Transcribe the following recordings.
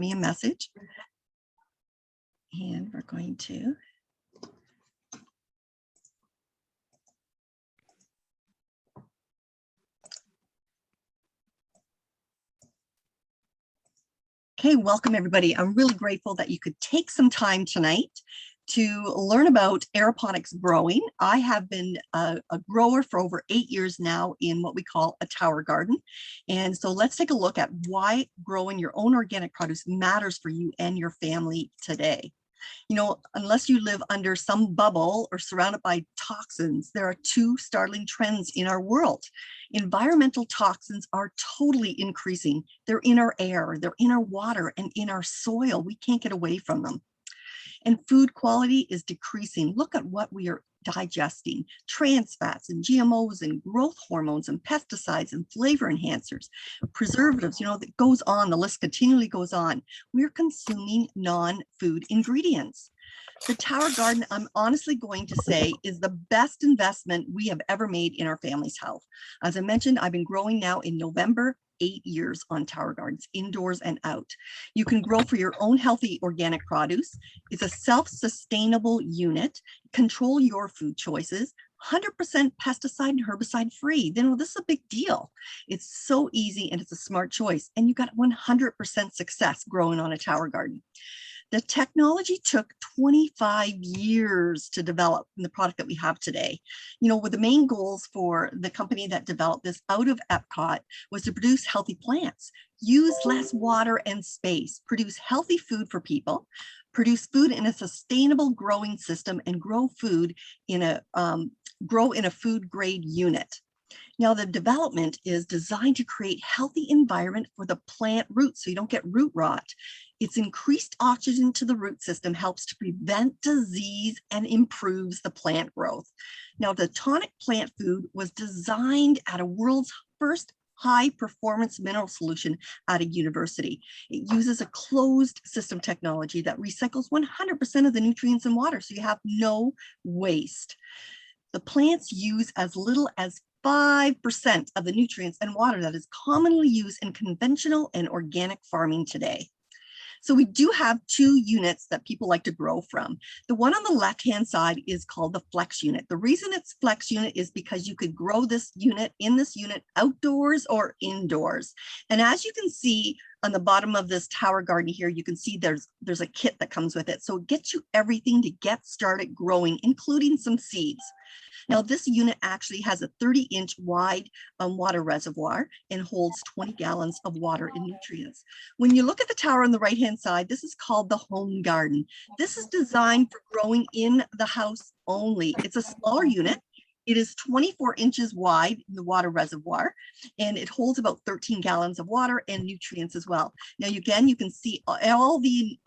me a message. And we're going to okay, welcome everybody. I'm really grateful that you could take some time tonight to learn about aeroponics growing. I have been a grower for over 8 years now in what we call a tower garden. And so let's take a look at why growing your own organic produce matters for you and your family today. You know, unless you live under some bubble or surrounded by toxins, there are two startling trends in our world. Environmental toxins are totally increasing. They're in our air, they're in our water, and in our soil. We can't get away from them. And food quality is decreasing. Look at what we are digesting: trans fats and GMOs and growth hormones and pesticides and flavor enhancers, preservatives, you know, that goes on, the list continually goes on. We're consuming non-food ingredients. The tower garden, I'm honestly going to say, is the best investment we have ever made in our family's health. As I mentioned, I've been growing now in November, 8 years on tower gardens, indoors and out. You can grow for your own healthy organic produce. It's a self-sustainable unit. Control your food choices. 100% pesticide and herbicide free. You know, this is a big deal. It's so easy and it's a smart choice. And you got 100% success growing on a tower garden. The technology took 25 years to develop in the product that we have today. You know, with the main goals for the company that developed this out of Epcot was to produce healthy plants, use less water and space, produce healthy food for people, produce food in a sustainable growing system, and grow food in a food grade unit. Now, the development is designed to create healthy environment for the plant roots so you don't get root rot. Its increased oxygen to the root system helps to prevent disease and improves the plant growth. Now, the tonic plant food was designed at a world's first high performance mineral solution at a university. It uses a closed system technology that recycles 100% of the nutrients in water, so you have no waste. The plants use as little as 5% of the nutrients and water that is commonly used in conventional and organic farming today. So we do have two units that people like to grow from. The one on the left-hand side is called the Flex unit. The reason it's Flex unit is because you could grow this unit outdoors or indoors. And as you can see on the bottom of this tower garden here, you can see there's a kit that comes with it. So it gets you everything to get started growing, including some seeds. Now, this unit actually has a 30-inch wide water reservoir and holds 20 gallons of water and nutrients. When you look at the tower on the right-hand side, this is called the home garden. This is designed for growing in the house only. It's a smaller unit. It is 24 inches wide in the water reservoir, and it holds about 13 gallons of water and nutrients as well. Now, again, you can see all the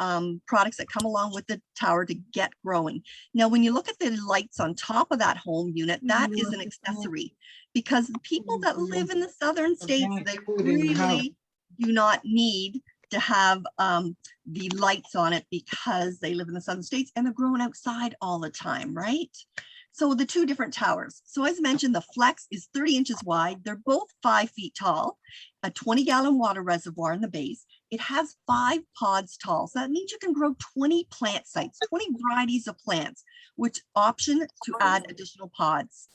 products that come along with the tower to get growing. Now, when you look at the lights on top of that home unit, that is an accessory, because the people that live in the southern states, they really do not need to have the lights on it because they live in the southern states and they're growing outside all the time, right? So the two different towers. So as mentioned, the Flex is 30 inches wide. They're both 5 feet tall, a 20-gallon water reservoir in the base. It has 5 pods tall. So that means you can grow 20 plant sites, 20 varieties of plants, which option to add additional pods.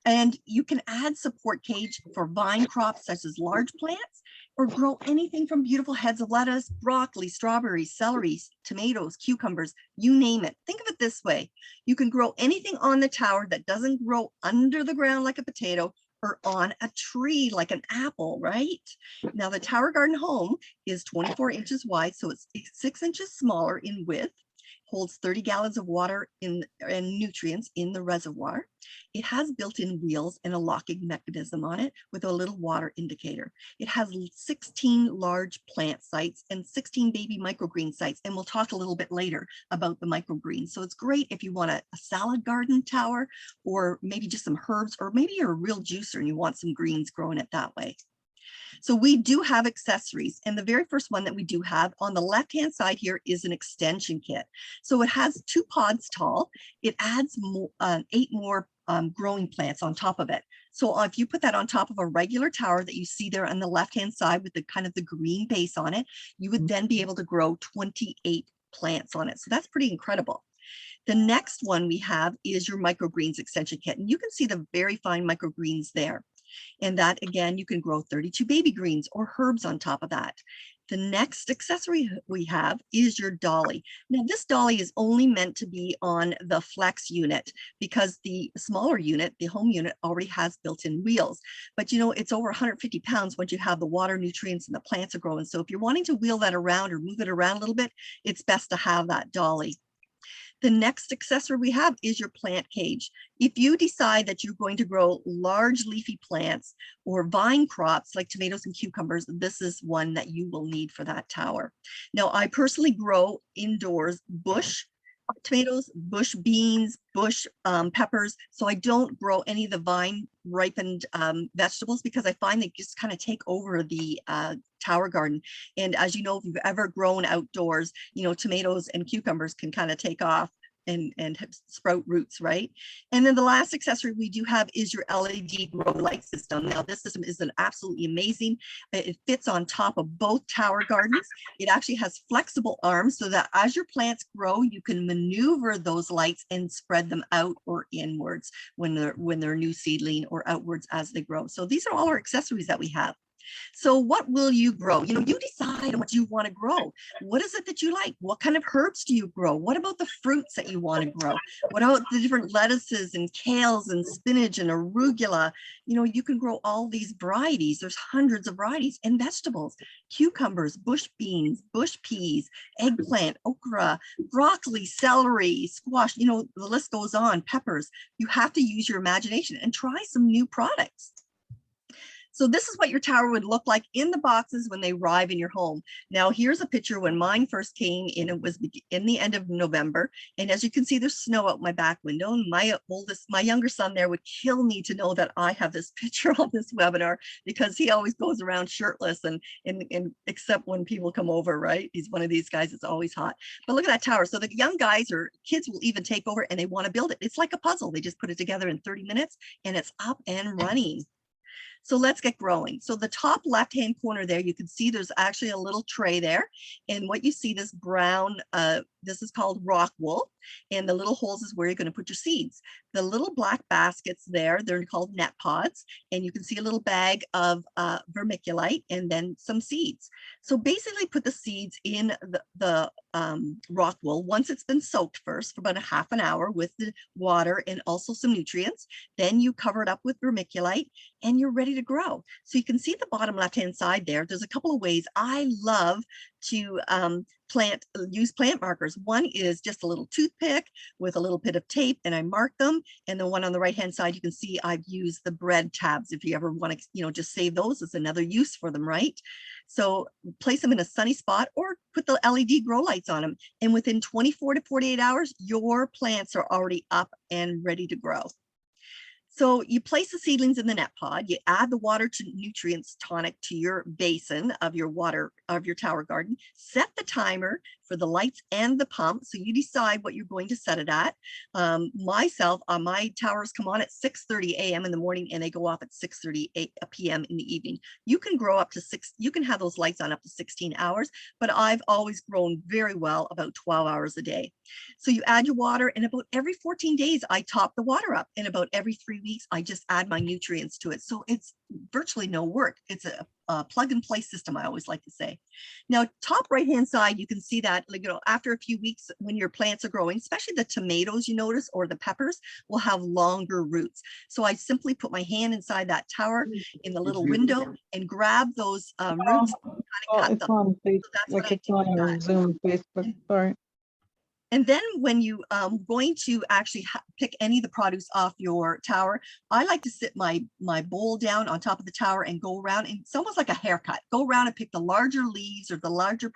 And you can add support cage for vine crops such as large plants, or grow anything from beautiful heads of lettuce, broccoli, strawberries, celery, tomatoes, cucumbers, you name it. Think of it this way. You can grow anything on the tower that doesn't grow under the ground like a potato or on a tree like an apple, right? Now, the tower garden home is 24 inches wide, so it's 6 inches smaller in width, holds 30 gallons of water and nutrients in the reservoir. It has built-in wheels and a locking mechanism on it with a little water indicator. It has 16 large plant sites and 16 baby microgreen sites. And we'll talk a little bit later about the microgreens. So it's great if you want a salad garden tower, or maybe just some herbs, or maybe you're a real juicer and you want some greens growing it that way. So we do have accessories, and the very first one that we do have on the left-hand side here is an extension kit. So it has 2 pods tall. It adds 8 more growing plants on top of it. So if you put that on top of a regular tower that you see there on the left-hand side with the kind of the green base on it, you would then be able to grow 28 plants on it. So that's pretty incredible. The next one we have is your microgreens extension kit. And you can see the very fine microgreens there. And that, again, you can grow 32 baby greens or herbs on top of that. The next accessory we have is your dolly. Now, this dolly is only meant to be on the flex unit because the smaller unit, the home unit, already has built-in wheels. But you know, it's over 150 pounds once you have the water, nutrients, and the plants are growing. So if you're wanting to wheel that around or move it around a little bit, it's best to have that dolly. The next accessory we have is your plant cage. If you decide that you're going to grow large leafy plants or vine crops like tomatoes and cucumbers, this is one that you will need for that tower. Now, I personally grow indoors bush tomatoes, bush beans, bush peppers. So I don't grow any of the vine ripened vegetables because I find they just kind of take over the tower garden. And as you know, if you've ever grown outdoors, you know, tomatoes and cucumbers can kind of take off and sprout roots, right? And then the last accessory we do have is your LED grow light system. Now, this system is an absolutely amazing. It fits on top of both tower gardens. It actually has flexible arms so that as your plants grow, you can maneuver those lights and spread them out or inwards when they're new seedling or outwards as they grow. So these are all our accessories that we have. So what will you grow? You know, you decide what you want to grow. What is it that you like? What kind of herbs do you grow? What about the fruits that you want to grow? What about the different lettuces and kales and spinach and arugula? You know, you can grow all these varieties. There's hundreds of varieties, and vegetables, cucumbers, bush beans, bush peas, eggplant, okra, broccoli, celery, squash, you know, the list goes on, peppers. You have to use your imagination and try some new products. So this is what your tower would look like in the boxes when they arrive in your home. Now, here's a picture when mine first came in. It was in the end of November. And as you can see, there's snow out my back window. And my younger son there would kill me to know that I have this picture on this webinar because he always goes around shirtless and except when people come over, right? He's one of these guys that's always hot. But look at that tower. So the young guys or kids will even take over and they want to build it. It's like a puzzle. They just put it together in 30 minutes and it's up and running. So let's get growing. So the top left-hand corner there, you can see there's actually a little tray there. And what you see, this brown, this is called rock wool. And the little holes is where you're going to put your seeds. The little black baskets there, they're called net pods. And you can see a little bag of vermiculite and then some seeds. So basically put the seeds in the rock wool once it's been soaked first for about a half an hour with the water and also some nutrients. Then you cover it up with vermiculite and you're ready to grow. So you can see the bottom left-hand side there. There's a couple of ways I love to use plant markers. One is just a little toothpick with a little bit of tape and I mark them. And the one on the right-hand side, you can see I've used the bread tabs. If you ever want to, you know, just save those as another use for them, right? So place them in a sunny spot or put the LED grow lights on them. And within 24 to 48 hours, your plants are already up and ready to grow. So you place the seedlings in the net pod, you add the water to nutrients tonic to your basin of your water of your tower garden, set the timer for the lights and the pump. So you decide what you're going to set it at. My towers come on at 6:30 a.m. in the morning and they go off at 6:30 p.m. in the evening. You can grow up to you can have those lights on up to 16 hours, but I've always grown very well about 12 hours a day. So you add your water and about every 14 days, I top the water up, and about every 3 weeks, I just add my nutrients to it. So it's virtually no work. It's a plug and play system, I always like to say. Now, top right-hand side, you can see that, you know, after a few weeks when your plants are growing, especially the tomatoes, you notice, or the peppers will have longer roots. So I simply put my hand inside that tower in the little window and grab those roots and cut It's them. on Facebook, So that's like what I it's do with on our that. Zoom, Facebook, sorry. And then when you going to actually pick any of the produce off your tower, I like to sit my bowl down on top of the tower and go around, and it's almost like a haircut. Go around and pick the larger leaves or the larger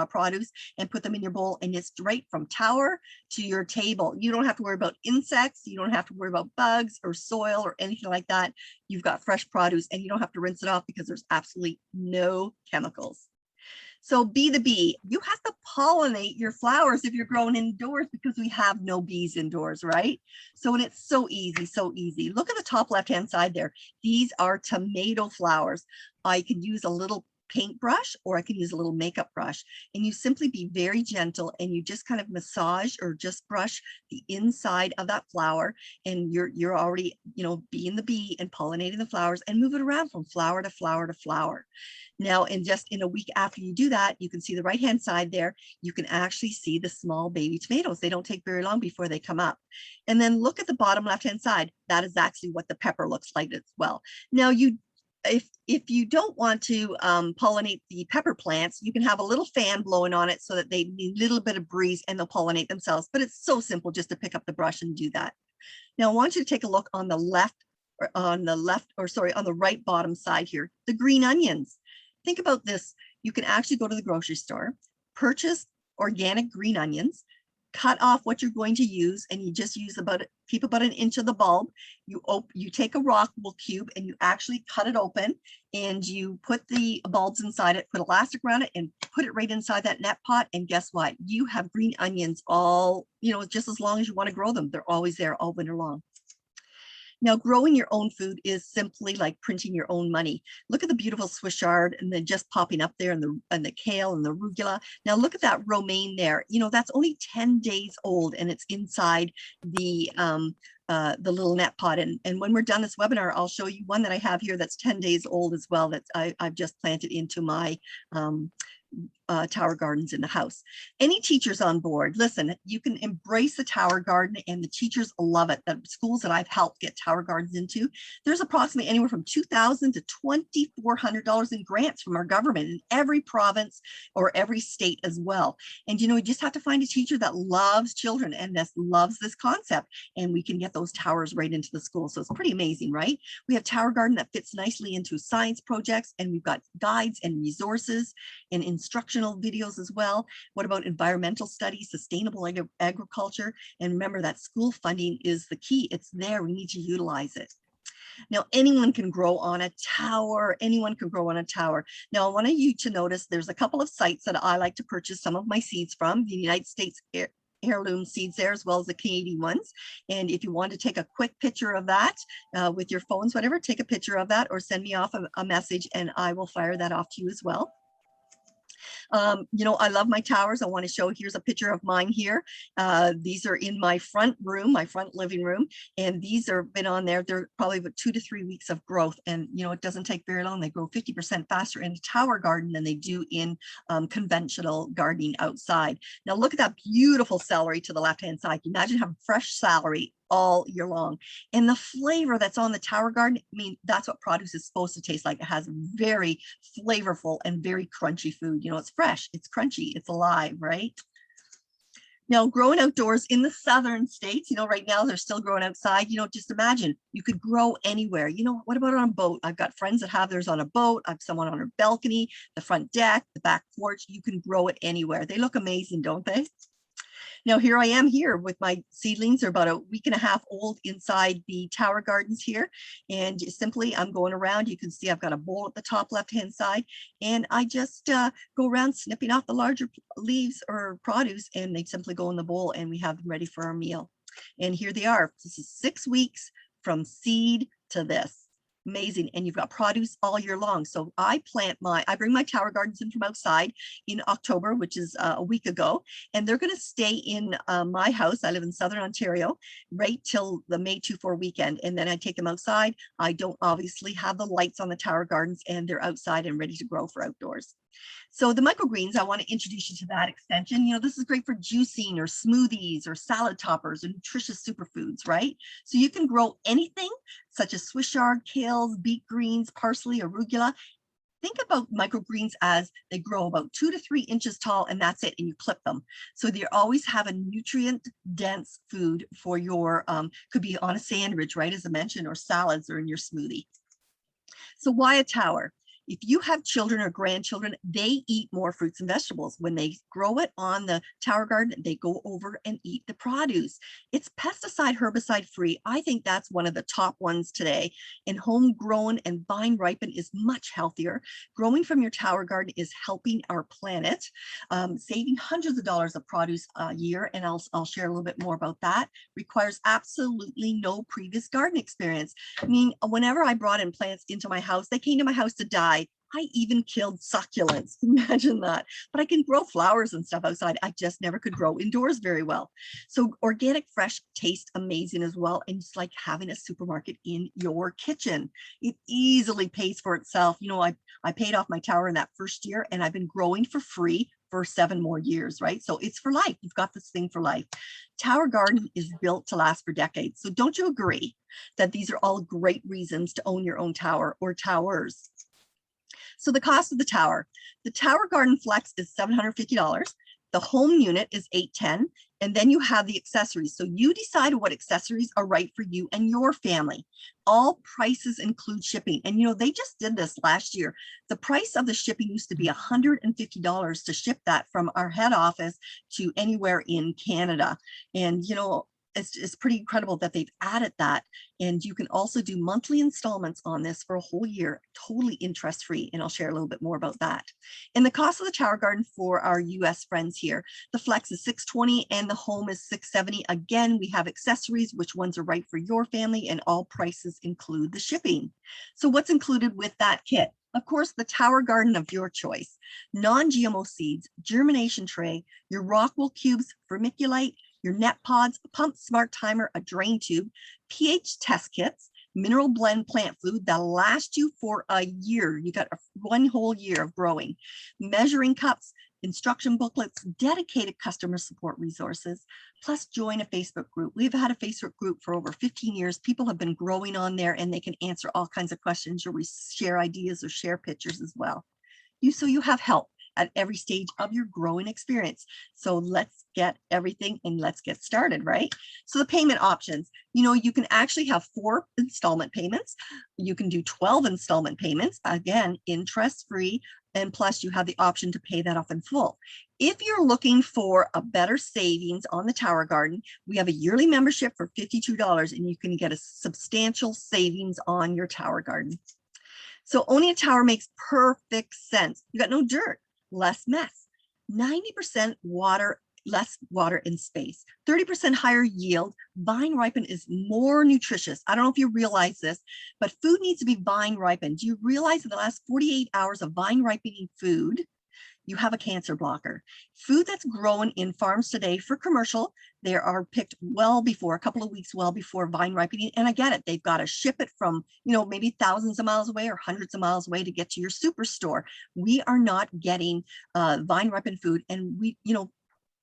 produce and put them in your bowl, and it's straight from tower to your table. You don't have to worry about insects. You don't have to worry about bugs or soil or anything like that. You've got fresh produce and you don't have to rinse it off because there's absolutely no chemicals. So be the bee. You have to pollinate your flowers if you're growing indoors because we have no bees indoors, right? So, and it's so easy, so easy. Look at the top left-hand side there. These are tomato flowers. I could use a little paintbrush or I can use a little makeup brush, and you simply be very gentle and you just kind of massage or just brush the inside of that flower, and you're already, you know, being the bee and pollinating the flowers and move it around from flower to flower to flower. Now, in just in a week after you do that, you can see the right hand side there, you can actually see the small baby tomatoes. They don't take very long before they come up. And then look at the bottom left hand side. That is actually what the pepper looks like as well. Now, if you don't want to pollinate the pepper plants, you can have a little fan blowing on it so that they need a little bit of breeze and they'll pollinate themselves. But it's so simple just to pick up the brush and do that. Now I want you to take a look on the left, or on the right bottom side here, the green onions. Think about this. You can actually go to the grocery store, purchase organic green onions, cut off what you're going to use, and you just use keep about an inch of the bulb. You take a rock wool cube and you actually cut it open, and you put the bulbs inside it, put elastic around it, and put it right inside that net pot. And guess what? You have green onions all, you know, just as long as you want to grow them. They're always there all winter long. Now, growing your own food is simply like printing your own money. Look at the beautiful Swiss chard and then just popping up there, and the kale and the arugula. Now look at that romaine there. You know, that's only 10 days old and it's inside the little net pot. And when we're done this webinar, I'll show you one that I have here that's 10 days old as well, that I've just planted into my tower gardens in the house. Any teachers on board, listen, you can embrace the tower garden, and the teachers love it. The schools that I've helped get tower gardens into, there's approximately anywhere from $2,000 to $2,400 in grants from our government in every province or every state as well. And you know, you just have to find a teacher that loves children and loves this concept, and we can get those towers right into the school. So it's pretty amazing, right? We have tower garden that fits nicely into science projects, and we've got guides and resources and instructional videos as well. What about environmental studies, sustainable agriculture? And remember that school funding is the key. It's there. We need to utilize it. Now, anyone can grow on a tower. Anyone can grow on a tower. Now, I want you to notice there's a couple of sites that I like to purchase some of my seeds from. The United States heirloom seeds there, as well as the Canadian ones. And if you want to take a quick picture of that with your phones, whatever, take a picture of that or send me off a message and I will fire that off to you as well. You know, I love my towers. I want to show, here's a picture of mine here. These are in my front room, my front living room, and these are been on there. They're probably about 2 to 3 weeks of growth. And, you know, it doesn't take very long. They grow 50% faster in a tower garden than they do in conventional gardening outside. Now, look at that beautiful celery to the left-hand side. Imagine having fresh celery all year long, and the flavor that's on the tower garden, I mean, that's what produce is supposed to taste like. It has very flavorful and very crunchy food. You know, it's fresh, it's crunchy, it's alive, right? Now, growing outdoors in the southern states, you know, right now they're still growing outside. You know, just imagine you could grow anywhere. You know, what about on a boat? I've got friends that have theirs on a boat. I have someone on her balcony, the front deck, the back porch. You can grow it anywhere. They look amazing, don't they? Now, here I am here with my seedlings. They're about a week and a half old inside the tower gardens here. And simply, I'm going around. You can see I've got a bowl at the top left-hand side. And I just go around snipping off the larger leaves or produce, and they simply go in the bowl, and we have them ready for our meal. And here they are. This is 6 weeks from seed to this. Amazing. And you've got produce all year long. So I bring my tower gardens in from outside in October, which is a week ago, and they're going to stay in my house. I live in Southern Ontario right till the May 24 weekend. And then I take them outside. I don't obviously have the lights on the tower gardens, and they're outside and ready to grow for outdoors. So the microgreens, I want to introduce you to that extension. You know, this is great for juicing or smoothies or salad toppers or nutritious superfoods, right? So you can grow anything such as Swiss chard, kales, beet greens, parsley, arugula. Think about microgreens as they grow about 2 to 3 inches tall, and that's it, and you clip them. So they always have a nutrient dense food for your, could be on a sandwich, right, as I mentioned, or salads or in your smoothie. So why a tower? If you have children or grandchildren, they eat more fruits and vegetables. When they grow it on the Tower Garden, they go over and eat the produce. It's pesticide, herbicide free. I think that's one of the top ones today. And homegrown and vine ripened is much healthier. Growing from your Tower Garden is helping our planet, saving hundreds of dollars of produce a year. And I'll share a little bit more about that. Requires absolutely no previous garden experience. I mean, whenever I brought in plants into my house, they came to my house to die. I even killed succulents. Imagine that. But I can grow flowers and stuff outside. I just never could grow indoors very well. So organic, fresh tastes amazing as well. And it's like having a supermarket in your kitchen. It easily pays for itself. You know, I paid off my tower in that first year, and I've been growing for free for 7 more years, right? So it's for life. You've got this thing for life. Tower Garden is built to last for decades. So don't you agree that these are all great reasons to own your own tower or towers? So the cost of the Tower Garden Flex is $750. The home unit is $810. And then you have the accessories. So you decide what accessories are right for you and your family. All prices include shipping. And you know, they just did this last year. The price of the shipping used to be $150 to ship that from our head office to anywhere in Canada. And you know, it's pretty incredible that they've added that. And you can also do monthly installments on this for a whole year, totally interest-free. And I'll share a little bit more about that. And the cost of the Tower Garden for our US friends here, the Flex is $620 and the home is $670. Again, we have accessories, which ones are right for your family, and all prices include the shipping. So what's included with that kit? Of course, the Tower Garden of your choice, non-GMO seeds, germination tray, your Rockwool cubes, vermiculite, your net pods, a pump smart timer, a drain tube, pH test kits, mineral blend plant food that'll last you for a year. You got 1 whole year of growing. Measuring cups, instruction booklets, dedicated customer support resources, plus join a Facebook group. We've had a Facebook group for over 15 years. People have been growing on there, and they can answer all kinds of questions. You'll share ideas or share pictures as well. So you have help at every stage of your growing experience. So let's get everything and let's get started, right? So the payment options, you know, you can actually have 4 installment payments. You can do 12 installment payments, again, interest-free, and plus you have the option to pay that off in full. If you're looking for a better savings on the Tower Garden, we have a yearly membership for $52, and you can get a substantial savings on your Tower Garden. So owning a tower makes perfect sense. You got no dirt, less mess, 90% water, less water and space, 30% higher yield. Vine ripened is more nutritious. I don't know if you realize this, but food needs to be vine ripened. Do you realize in the last 48 hours of vine ripening food, you have a cancer blocker? Food that's grown in farms today for commercial, they are picked well before, a couple of weeks well before vine ripening. And I get it, they've got to ship it from, you know, maybe thousands of miles away or hundreds of miles away to get to your superstore. We are not getting vine ripened food, and we, you know,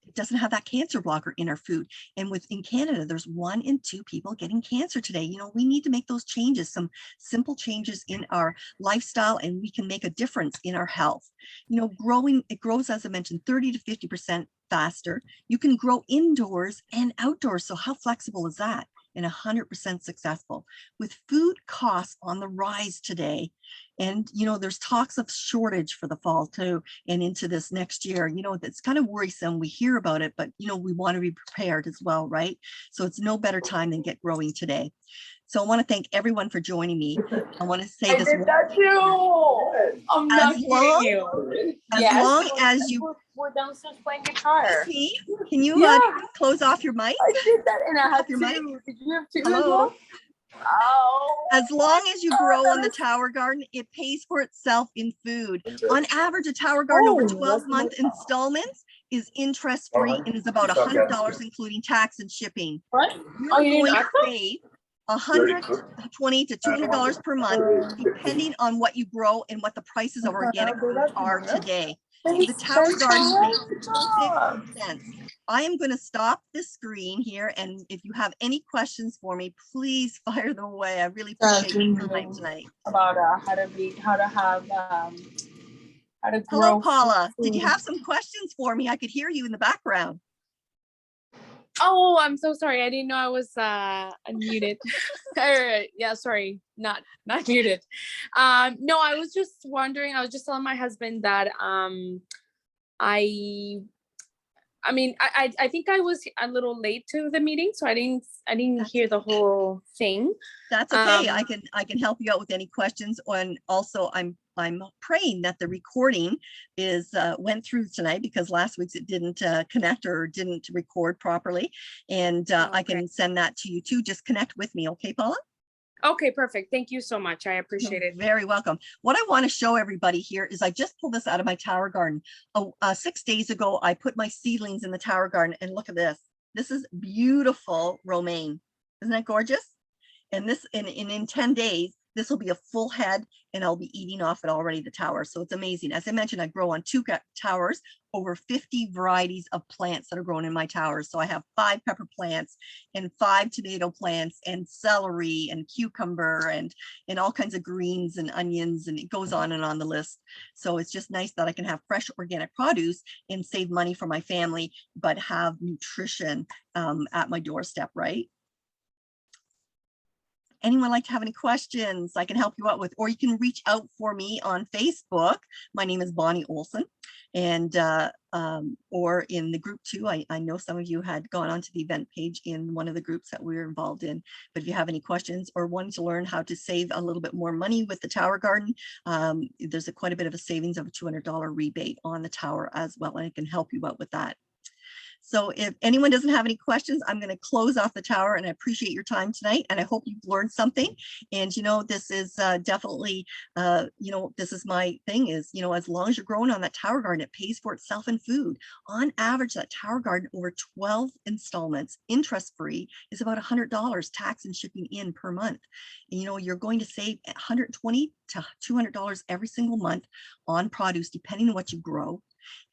it doesn't have that cancer blocker in our food. And in Canada, there's 1 in 2 people getting cancer today. You know, we need to make those changes, some simple changes in our lifestyle, and we can make a difference in our health. You know, it grows, as I mentioned, 30 to 50% faster. You can grow indoors and outdoors. So how flexible is that? And 100% successful. With food costs on the rise today, and you know, there's talks of shortage for the fall too, and into this next year. You know, that's kind of worrisome. We hear about it, but you know, we want to be prepared as well, right? So it's no better time than get growing today. So I want to thank everyone for joining me. I want to say this. I did that too. I'm not kidding you. As long as you we're downstairs playing guitar. See, can you close off your mic? I did that, and I had your 2. Mic? Did you have 2 Hello? as well? Oh. As long as you grow on the Tower Garden, it pays for itself in food. On average, a Tower Garden over 12-month installments is interest-free and is about $100, including tax and shipping. What? You're going to save $120 to $200 per month, depending on what you grow and what the prices of organic food are today. The Tower Garden makes perfect sense. I am going to stop the screen here, and if you have any questions for me, please fire them away. I really appreciate your time tonight. About how to grow. Hello, Paula. Did you have some questions for me? I could hear you in the background. Oh, I'm so sorry. I didn't know I was unmuted. Yeah, sorry, not muted. No, I was just wondering. I was just telling my husband that I mean, I think I was a little late to the meeting, so I didn't hear the whole thing. That's okay. I can help you out with any questions. And also I'm praying that the recording is went through tonight, because last week's it didn't connect or didn't record properly. And I Okay. can send that to you too. Just connect with me. Okay, Paula? Okay, perfect. Thank you so much. I appreciate You're it. very welcome. What I want to show everybody here is I just pulled this out of my tower garden. 6 days ago, I put my seedlings in the tower garden, and look at this. This is beautiful romaine. Isn't that gorgeous? And this in 10 days, this will be a full head, and I'll be eating off it already, the tower. So it's amazing. As I mentioned, I grow on 2 towers, over 50 varieties of plants that are grown in my towers. So I have 5 pepper plants and 5 tomato plants and celery and cucumber and all kinds of greens and onions, and it goes on and on the list. So it's just nice that I can have fresh organic produce and save money for my family, but have nutrition at my doorstep, right? Anyone like to have any questions I can help you out with, or you can reach out for me on Facebook. My name is Bonnie Olson, and or in the group too. I know some of you had gone onto the event page in one of the groups that we were involved in. But if you have any questions or want to learn how to save a little bit more money with the tower garden, there's quite a bit of a savings of a $200 rebate on the tower as well, and I can help you out with that. So if anyone doesn't have any questions, I'm going to close off the tower, and I appreciate your time tonight, and I hope you've learned something. And, this is definitely, this is my thing is, as long as you're growing on that tower garden, it pays for itself in food. On average, that tower garden over 12 installments, interest-free, is about $100 tax and shipping in per month. And, you're going to save $120 to $200 every single month on produce, depending on what you grow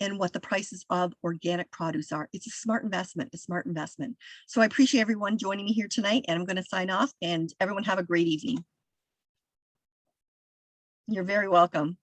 and what the prices of organic produce are. It's a smart investment, So I appreciate everyone joining me here tonight, and I'm going to sign off, and everyone have a great evening. You're very welcome.